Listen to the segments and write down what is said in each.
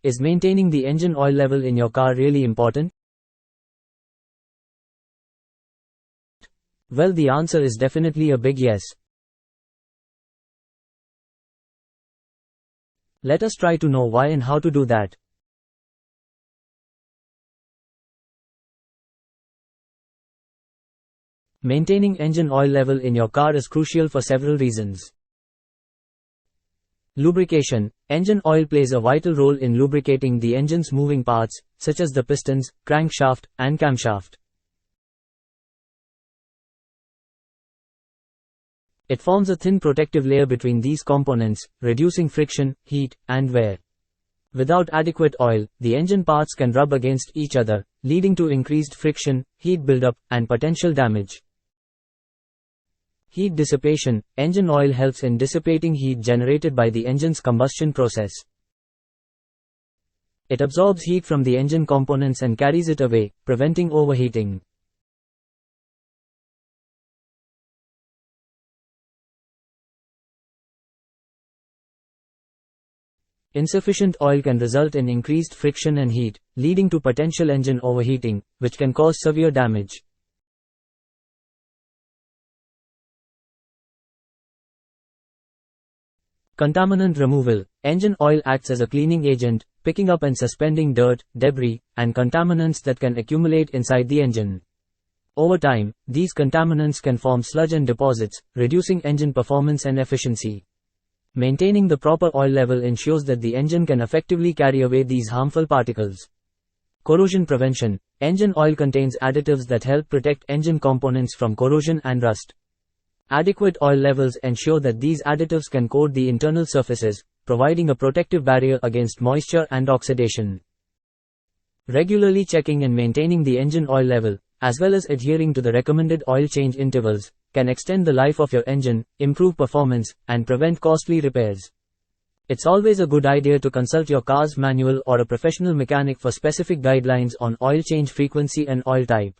Is maintaining the engine oil level in your car really important? Well, the answer is definitely a big yes. Let us try to know why and how to do that. Maintaining engine oil level in your car is crucial for several reasons. Lubrication. Engine oil plays a vital role in lubricating the engine's moving parts, such as the pistons, crankshaft, and camshaft. It forms a thin protective layer between these components, reducing friction, heat, and wear. Without adequate oil, the engine parts can rub against each other, leading to increased friction, heat buildup, and potential damage. Heat dissipation. Engine oil helps in dissipating heat generated by the engine's combustion process. It absorbs heat from the engine components and carries it away, preventing overheating. Insufficient oil can result in increased friction and heat, leading to potential engine overheating, which can cause severe damage. Contaminant removal. Engine oil acts as a cleaning agent, picking up and suspending dirt, debris, and contaminants that can accumulate inside the engine. Over time, these contaminants can form sludge and deposits, reducing engine performance and efficiency. Maintaining the proper oil level ensures that the engine can effectively carry away these harmful particles. Corrosion prevention. Engine oil contains additives that help protect engine components from corrosion and rust. Adequate oil levels ensure that these additives can coat the internal surfaces, providing a protective barrier against moisture and oxidation. Regularly checking and maintaining the engine oil level, as well as adhering to the recommended oil change intervals, can extend the life of your engine, improve performance, and prevent costly repairs. It's always a good idea to consult your car's manual or a professional mechanic for specific guidelines on oil change frequency and oil type.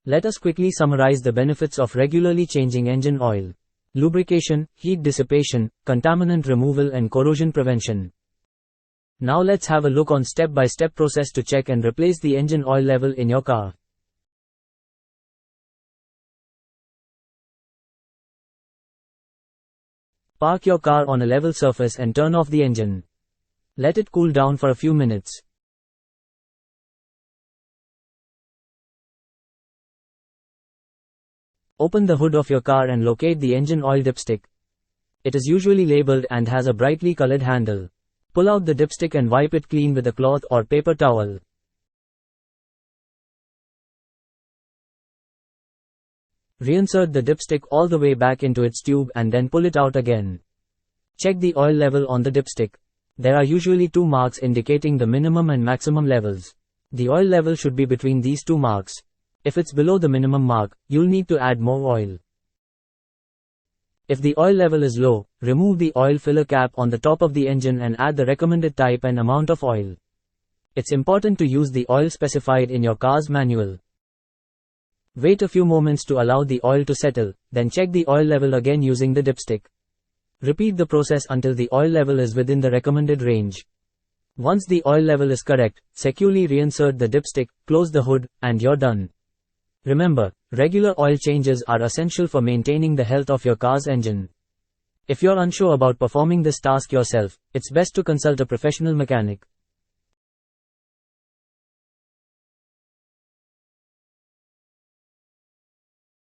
Let us quickly summarize the benefits of regularly changing engine oil. Lubrication, heat dissipation, contaminant removal, and corrosion prevention. Now let's have a look on step-by-step process to check and replace the engine oil level in your car. Park your car on a level surface and turn off the engine. Let it cool down for a few minutes. Open the hood of your car and locate the engine oil dipstick. It is usually labeled and has a brightly colored handle. Pull out the dipstick and wipe it clean with a cloth or paper towel. Reinsert the dipstick all the way back into its tube and then pull it out again. Check the oil level on the dipstick. There are usually two marks indicating the minimum and maximum levels. The oil level should be between these two marks. If it's below the minimum mark, you'll need to add more oil. If the oil level is low, remove the oil filler cap on the top of the engine and add the recommended type and amount of oil. It's important to use the oil specified in your car's manual. Wait a few moments to allow the oil to settle, then check the oil level again using the dipstick. Repeat the process until the oil level is within the recommended range. Once the oil level is correct, securely reinsert the dipstick, close the hood, and you're done. Remember, regular oil changes are essential for maintaining the health of your car's engine. If you're unsure about performing this task yourself, it's best to consult a professional mechanic.